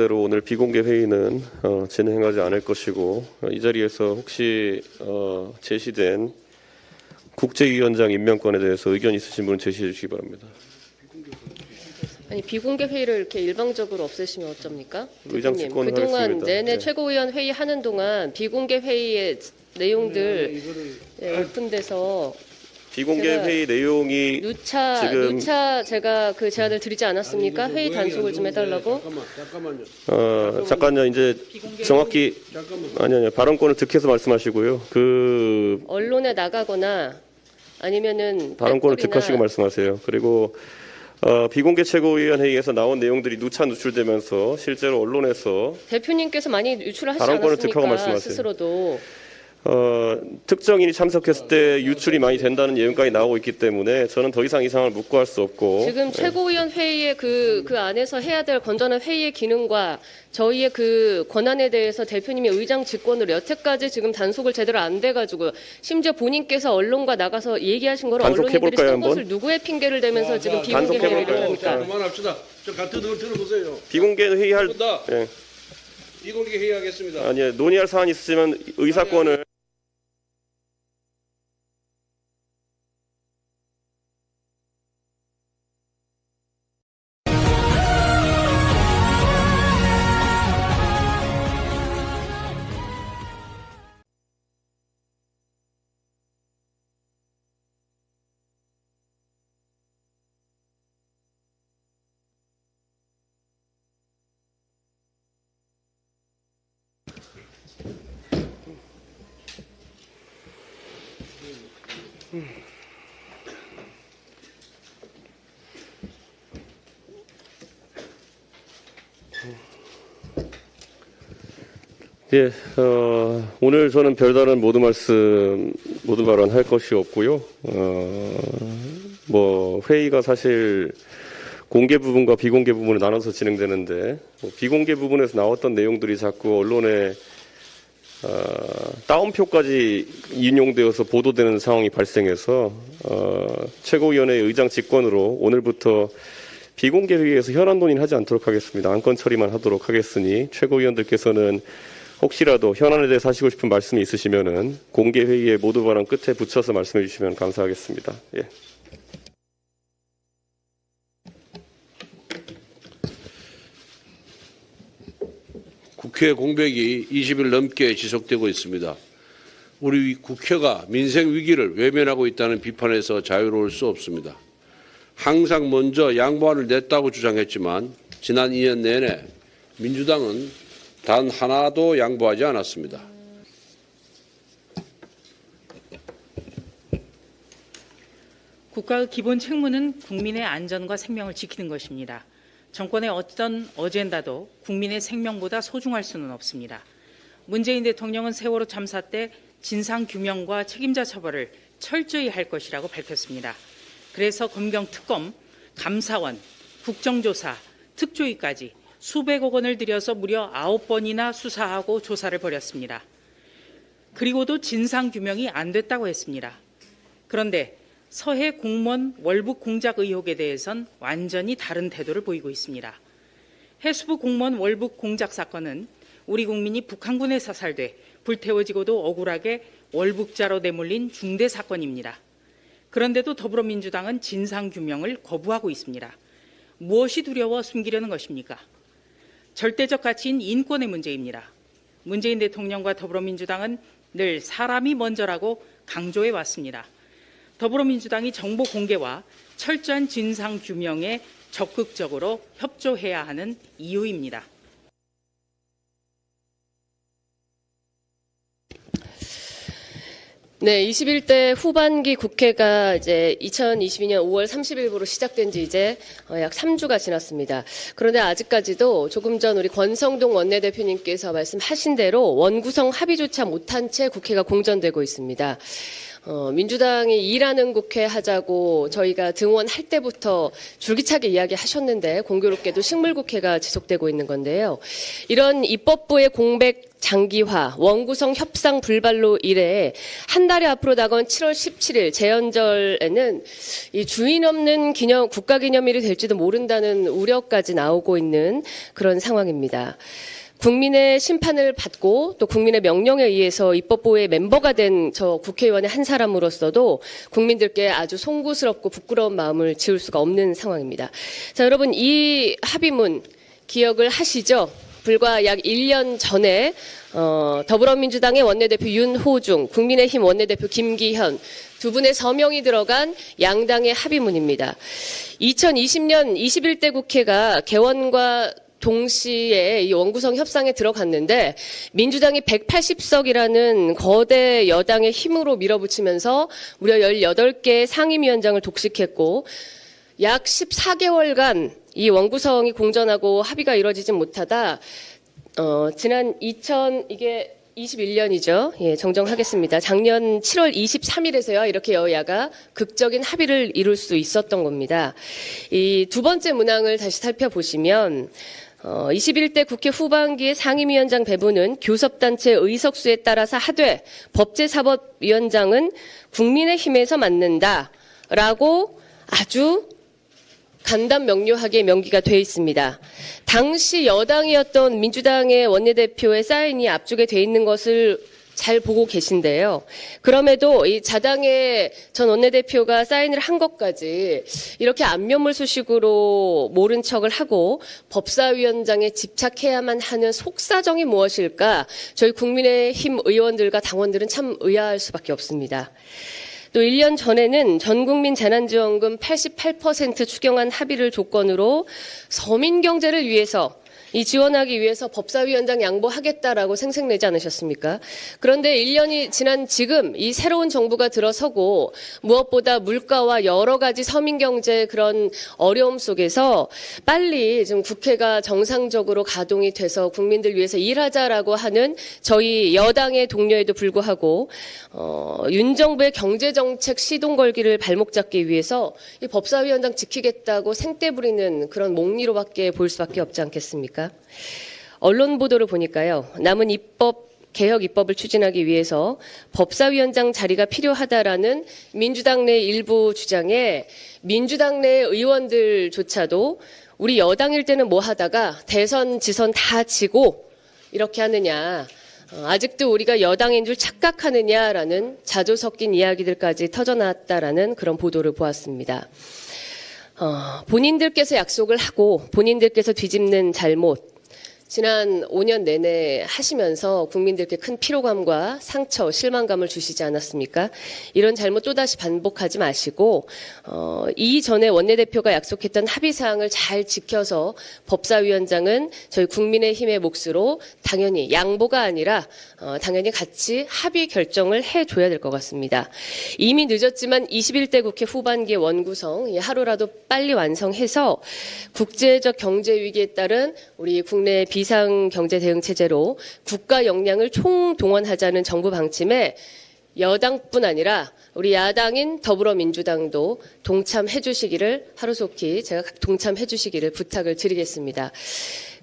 대로 오늘 비공개 회의는 진행하지 않을 것이고 이 자리에서 혹시 제시된 국제위원장 임명권에 대해서 의견 있으신 분은 제시해 주시기 바랍니다. 아니 비공개 회의를 이렇게 일방적으로 없애시면 어쩝니까? 의장 대표님, 직권을 그동안 하겠습니다. 내내 네. 최고위원 회의 하는 동안 비공개 회의의 내용들 오픈돼서 비공개 제가 회의 내용이 누차 제가 그 제안을 드리지 않았습니까? 회의 단속을 좀 해달라고. 잠깐만요. 잠깐요. 이제 정확히 아니요 발언권을 득해서 말씀하시고요. 그 언론에 나가거나 아니면은 발언권을 댓글이나 득하시고 말씀하세요. 그리고 비공개 최고위원 회의에서 나온 내용들이 누차 누출되면서 실제로 언론에서 대표님께서 많이 유출을 하시지 발언권을 득하고 않았습니까? 말씀하세요. 스스로도. 특정인이 참석했을 때 유출이 많이 된다는 내용까지 나오고 있기 때문에 저는 더 이상 이 상황을 묵고할 수 없고 지금 최고위원 회의의 그 안에서 해야 될 건전한 회의의 기능과 저희의 그 권한에 대해서 대표님이 의장 직권으로 여태까지 지금 단속을 제대로 안 돼가지고 심지어 본인께서 언론과 나가서 얘기하신 거를 언론인들이 단속해볼까요, 쓴 한번? 것을 누구의 핑계를 대면서 지금 비공개 단속해볼까요? 회의를 합니까? 그만합시다. 저 같은 걸 들어보세요. 비공개 회의할 예. 비공개 회의하겠습니다. 아니 논의할 사안이 있으면 의사권을 예, 오늘 저는 별다른 모두 발언할 것이 없고요. 회의가 사실 공개 부분과 비공개 부분을 나눠서 진행되는데, 비공개 부분에서 나왔던 내용들이 자꾸 언론에, 따옴표까지 인용되어서 보도되는 상황이 발생해서, 최고위원회의 의장 직권으로 오늘부터 비공개 회의에서 현안 논의는 하지 않도록 하겠습니다. 안건 처리만 하도록 하겠으니, 최고위원들께서는 혹시라도 현안에 대해서 하시고 싶은 말씀이 있으시면은 공개 회의의 모두 발언 끝에 붙여서 말씀해 주시면 감사하겠습니다. 예. 국회 공백이 20일 넘게 지속되고 있습니다. 우리 국회가 민생 위기를 외면하고 있다는 비판에서 자유로울 수 없습니다. 항상 먼저 양보안을 냈다고 주장했지만 지난 2년 내내 민주당은 단 하나도 양보하지 않았습니다. 국가의 기본 책무는 국민의 안전과 생명을 지키는 것입니다. 정권의 어떤 어젠다도 국민의 생명보다 소중할 수는 없습니다. 문재인 대통령은 세월호 참사 때 진상규명과 책임자 처벌을 철저히 할 것이라고 밝혔습니다. 그래서 검경특검, 감사원, 국정조사, 특조위까지 수백억 원을 들여서 무려 9번이나 수사하고 조사를 벌였습니다. 그리고도 진상규명이 안 됐다고 했습니다. 그런데 서해 공무원 월북 공작 의혹에 대해선 완전히 다른 태도를 보이고 있습니다. 해수부 공무원 월북 공작 사건은 우리 국민이 북한군에 사살돼 불태워지고도 억울하게 월북자로 내몰린 중대 사건입니다. 그런데도 더불어민주당은 진상규명을 거부하고 있습니다. 무엇이 두려워 숨기려는 것입니까? 절대적 가치인 인권의 문제입니다. 문재인 대통령과 더불어민주당은 늘 사람이 먼저라고 강조해 왔습니다. 더불어민주당이 정보 공개와 철저한 진상 규명에 적극적으로 협조해야 하는 이유입니다. 네, 21대 후반기 국회가 이제 2022년 5월 30일부로 시작된 지 이제 약 3주가 지났습니다. 그런데 아직까지도 조금 전 우리 권성동 원내대표님께서 말씀하신 대로 원구성 합의조차 못한 채 국회가 공전되고 있습니다. 민주당이 일하는 국회 하자고 저희가 등원할 때부터 줄기차게 이야기하셨는데 공교롭게도 식물국회가 지속되고 있는 건데요. 이런 입법부의 공백 장기화, 원구성 협상 불발로 인해 한 달이 앞으로 다가온 7월 17일 재연절에는 이 주인 없는 국가기념일이 될지도 모른다는 우려까지 나오고 있는 그런 상황입니다. 국민의 심판을 받고 또 국민의 명령에 의해서 입법부의 멤버가 된 저 국회의원의 한 사람으로서도 국민들께 아주 송구스럽고 부끄러운 마음을 지울 수가 없는 상황입니다. 자, 여러분 이 합의문 기억을 하시죠? 불과 약 1년 전에 더불어민주당의 원내대표 윤호중, 국민의힘 원내대표 김기현 두 분의 서명이 들어간 양당의 합의문입니다. 2020년 21대 국회가 개원과 동시에 이 원구성 협상에 들어갔는데 민주당이 180석이라는 거대 여당의 힘으로 밀어붙이면서 무려 18개의 상임위원장을 독식했고 약 14개월간 이 원구성이 공전하고 합의가 이루어지지 못하다 지난 2021년이죠. 예, 정정하겠습니다. 작년 7월 23일에서야 이렇게 여야가 극적인 합의를 이룰 수 있었던 겁니다. 이 두 번째 문항을 다시 살펴보시면 21대 국회 후반기의 상임위원장 배분은 교섭단체 의석수에 따라서 하되 법제사법위원장은 국민의힘에서 맡는다라고 아주 간단 명료하게 명기가 되어 있습니다. 당시 여당이었던 민주당의 원내대표의 사인이 앞쪽에 되어 있는 것을 잘 보고 계신데요. 그럼에도 이 자당의 전 원내대표가 사인을 한 것까지 이렇게 안면물수식으로 모른 척을 하고 법사위원장에 집착해야만 하는 속사정이 무엇일까? 저희 국민의힘 의원들과 당원들은 참 의아할 수밖에 없습니다. 또 1년 전에는 전국민 재난지원금 88% 추경안 합의를 조건으로 서민 경제를 위해서 이 지원하기 위해서 법사위원장 양보하겠다라고 생색내지 않으셨습니까? 그런데 1년이 지난 지금 이 새로운 정부가 들어서고 무엇보다 물가와 여러 가지 서민경제 그런 어려움 속에서 빨리 좀 국회가 정상적으로 가동이 돼서 국민들 위해서 일하자라고 하는 저희 여당의 동료에도 불구하고 윤 정부의 경제정책 시동 걸기를 발목 잡기 위해서 이 법사위원장 지키겠다고 생떼 부리는 그런 몽리로밖에 보일 수밖에 없지 않겠습니까? 언론 보도를 보니까요. 남은 개혁 입법을 추진하기 위해서 법사위원장 자리가 필요하다라는 민주당 내 일부 주장에 민주당 내 의원들조차도 우리 여당일 때는 뭐 하다가 대선 지선 다 지고 이렇게 하느냐. 아직도 우리가 여당인 줄 착각하느냐라는 자조 섞인 이야기들까지 터져나왔다라는 그런 보도를 보았습니다. 본인들께서 약속을 하고 본인들께서 뒤집는 잘못 지난 5년 내내 하시면서 국민들께 큰 피로감과 상처, 실망감을 주시지 않았습니까? 이런 잘못 또다시 반복하지 마시고 이전에 원내대표가 약속했던 합의사항을 잘 지켜서 법사위원장은 저희 국민의힘의 몫으로 당연히 양보가 아니라 당연히 같이 합의 결정을 해줘야 될 것 같습니다. 이미 늦었지만 21대 국회 후반기의 원구성 하루라도 빨리 완성해서 국제적 경제 위기에 따른 우리 국내 비상경제대응체제로 국가 역량을 총동원하자는 정부 방침에 여당뿐 아니라 우리 야당인 더불어민주당도 동참해 주시기를 하루속히 제가 동참해 주시기를 부탁을 드리겠습니다.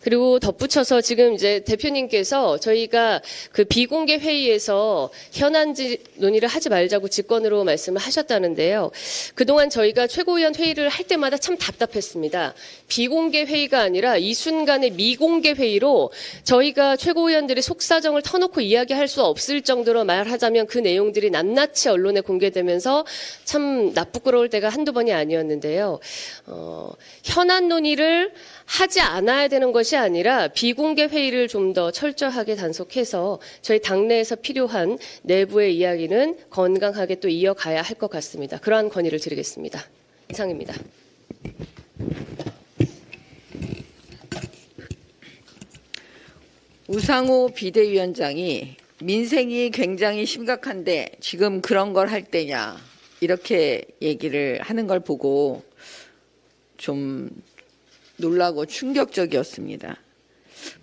그리고 덧붙여서 지금 이제 대표님께서 저희가 그 비공개 회의에서 현안지 논의를 하지 말자고 직권으로 말씀을 하셨다는데요. 그동안 저희가 최고위원 회의를 할 때마다 참 답답했습니다. 비공개 회의가 아니라 이 순간의 미공개 회의로 저희가 최고위원들이 속사정을 터놓고 이야기할 수 없을 정도로 말하자면 그 내용들이 낱낱이 언론에 공개되면서 참 나쁘끄러울 때가 한두 번이 아니었는데요. 현안 논의를 하지 않아야 되는 것이 아니라 비공개 회의를 좀 더 철저하게 단속해서 저희 당내에서 필요한 내부의 이야기는 건강하게 또 이어가야 할 것 같습니다. 그러한 건의를 드리겠습니다. 이상입니다. 우상호 비대위원장이 민생이 굉장히 심각한데 지금 그런 걸 할 때냐 이렇게 얘기를 하는 걸 보고 좀 놀라고 충격적이었습니다.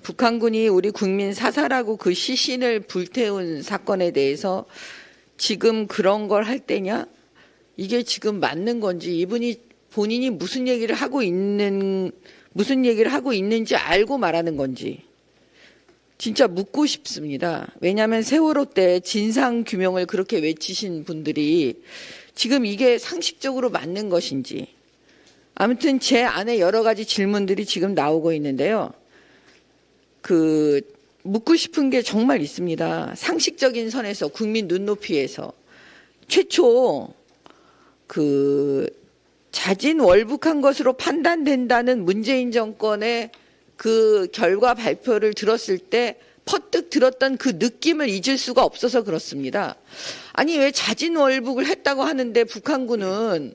북한군이 우리 국민 사살하고 그 시신을 불태운 사건에 대해서 지금 그런 걸 할 때냐? 이게 지금 맞는 건지 이분이 본인이 무슨 얘기를 하고 있는지 알고 말하는 건지 진짜 묻고 싶습니다. 왜냐하면 세월호 때 진상 규명을 그렇게 외치신 분들이 지금 이게 상식적으로 맞는 것인지 아무튼 제 안에 여러 가지 질문들이 지금 나오고 있는데요. 묻고 싶은 게 정말 있습니다. 상식적인 선에서 국민 눈높이에서 최초 자진 월북한 것으로 판단된다는 문재인 정권의 그 결과 발표를 들었을 때 퍼뜩 들었던 그 느낌을 잊을 수가 없어서 그렇습니다. 아니 왜 자진 월북을 했다고 하는데 북한군은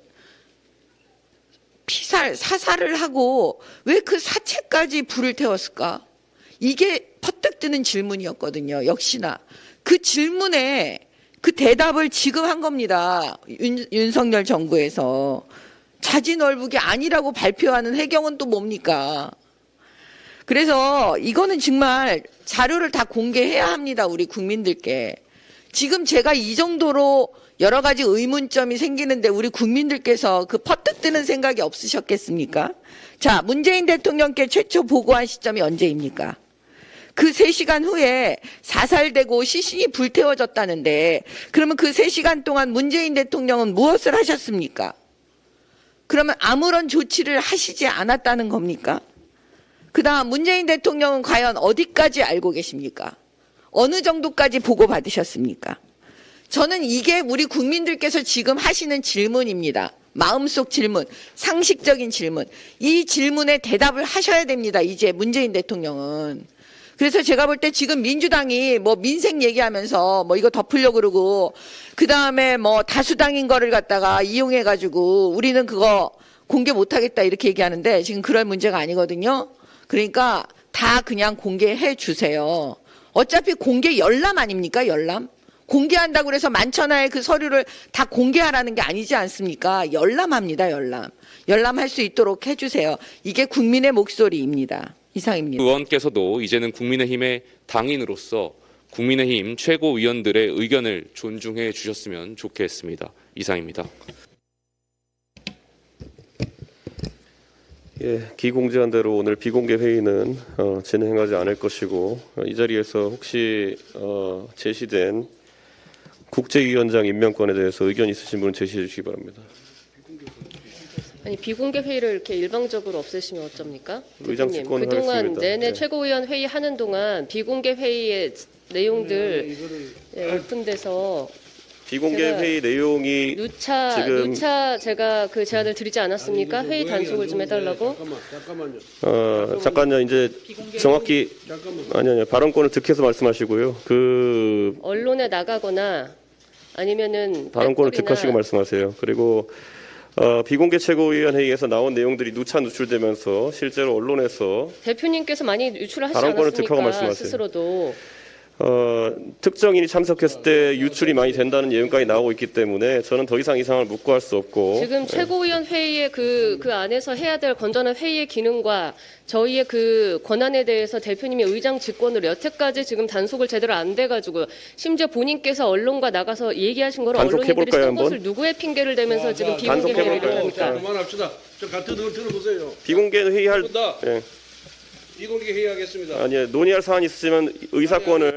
사살을 하고 왜 그 사체까지 불을 태웠을까? 이게 퍼뜩 뜨는 질문이었거든요. 역시나 그 질문에 그 대답을 지금 한 겁니다. 윤석열 정부에서 자진 월북이 아니라고 발표하는 해경은 또 뭡니까? 그래서 이거는 정말 자료를 다 공개해야 합니다. 우리 국민들께. 지금 제가 이 정도로 여러 가지 의문점이 생기는데 우리 국민들께서 그 퍼뜩 뜨는 생각이 없으셨겠습니까? 자, 문재인 대통령께 최초 보고한 시점이 언제입니까? 그 3시간 후에 사살되고 시신이 불태워졌다는데 그러면 그 3시간 동안 문재인 대통령은 무엇을 하셨습니까? 그러면 아무런 조치를 하시지 않았다는 겁니까? 그다음 문재인 대통령은 과연 어디까지 알고 계십니까? 어느 정도까지 보고받으셨습니까? 저는 이게 우리 국민들께서 지금 하시는 질문입니다. 마음속 질문, 상식적인 질문. 이 질문에 대답을 하셔야 됩니다. 이제 문재인 대통령은. 그래서 제가 볼 때 지금 민주당이 뭐 민생 얘기하면서 뭐 이거 덮으려고 그러고 그다음에 뭐 다수당인 거를 갖다가 이용해가지고 우리는 그거 공개 못하겠다 이렇게 얘기하는데 지금 그럴 문제가 아니거든요. 그러니까 다 그냥 공개해 주세요. 어차피 공개 열람 아닙니까? 열람? 공개한다고 해서 만천하에 그 서류를 다 공개하라는 게 아니지 않습니까? 열람합니다. 열람. 열람할 수 있도록 해주세요. 이게 국민의 목소리입니다. 이상입니다. 의원께서도 이제는 국민의힘의 당인으로서 국민의힘 최고위원들의 의견을 존중해 주셨으면 좋겠습니다. 이상입니다. 예, 기공지한 대로 오늘 비공개 회의는 진행하지 않을 것이고 이 자리에서 혹시 제시된 국제위원장 임명권에 대해서 의견 있으신 분은 제시해 주시기 바랍니다. 아니 비공개 회의를 이렇게 일방적으로 없애시면 어쩝니까? 의장 대표님, 직권을 그동안 하겠습니다. 내내 네. 최고위원 회의 하는 동안 비공개 회의의 내용들 오픈돼서 비공개 제가 회의 내용이 누차 제가 그 제안을 드리지 않았습니까? 회의 단속을 좀 해달라고. 잠깐만요. 잠깐요. 이제 정확히 아니요. 발언권을 득해서 말씀하시고요. 언론에 나가거나 아니면은 발언권을 댓글이나 득하시고 말씀하세요. 그리고 비공개 최고위원 회의에서 나온 내용들이 누차 누출되면서 실제로 언론에서 대표님께서 많이 유출을 하시지 발언권을 득하고 않았습니까? 말씀하세요. 스스로도. 특정인이 참석했을 때 유출이 많이 된다는 예언까지 나오고 있기 때문에 저는 더 이상 이 상황을 묵고할 수 없고 지금 최고위원 회의의 그 안에서 해야 될 건전한 회의의 기능과 저희의 그 권한에 대해서 대표님이 의장 직권으로 여태까지 지금 단속을 제대로 안 돼가지고 심지어 본인께서 언론과 나가서 얘기하신 거를 언론인들이 단속해볼까요, 쓴 한번? 것을 누구의 핑계를 대면서 지금 비공개 단속해볼까요? 회의를 자, 합니까? 그만합시다. 저 같은 걸 들어보세요. 비공개 회의할 한번 더. 예. 비공개 회의하겠습니다. 아니 논의할 사안이 있으면 의사권을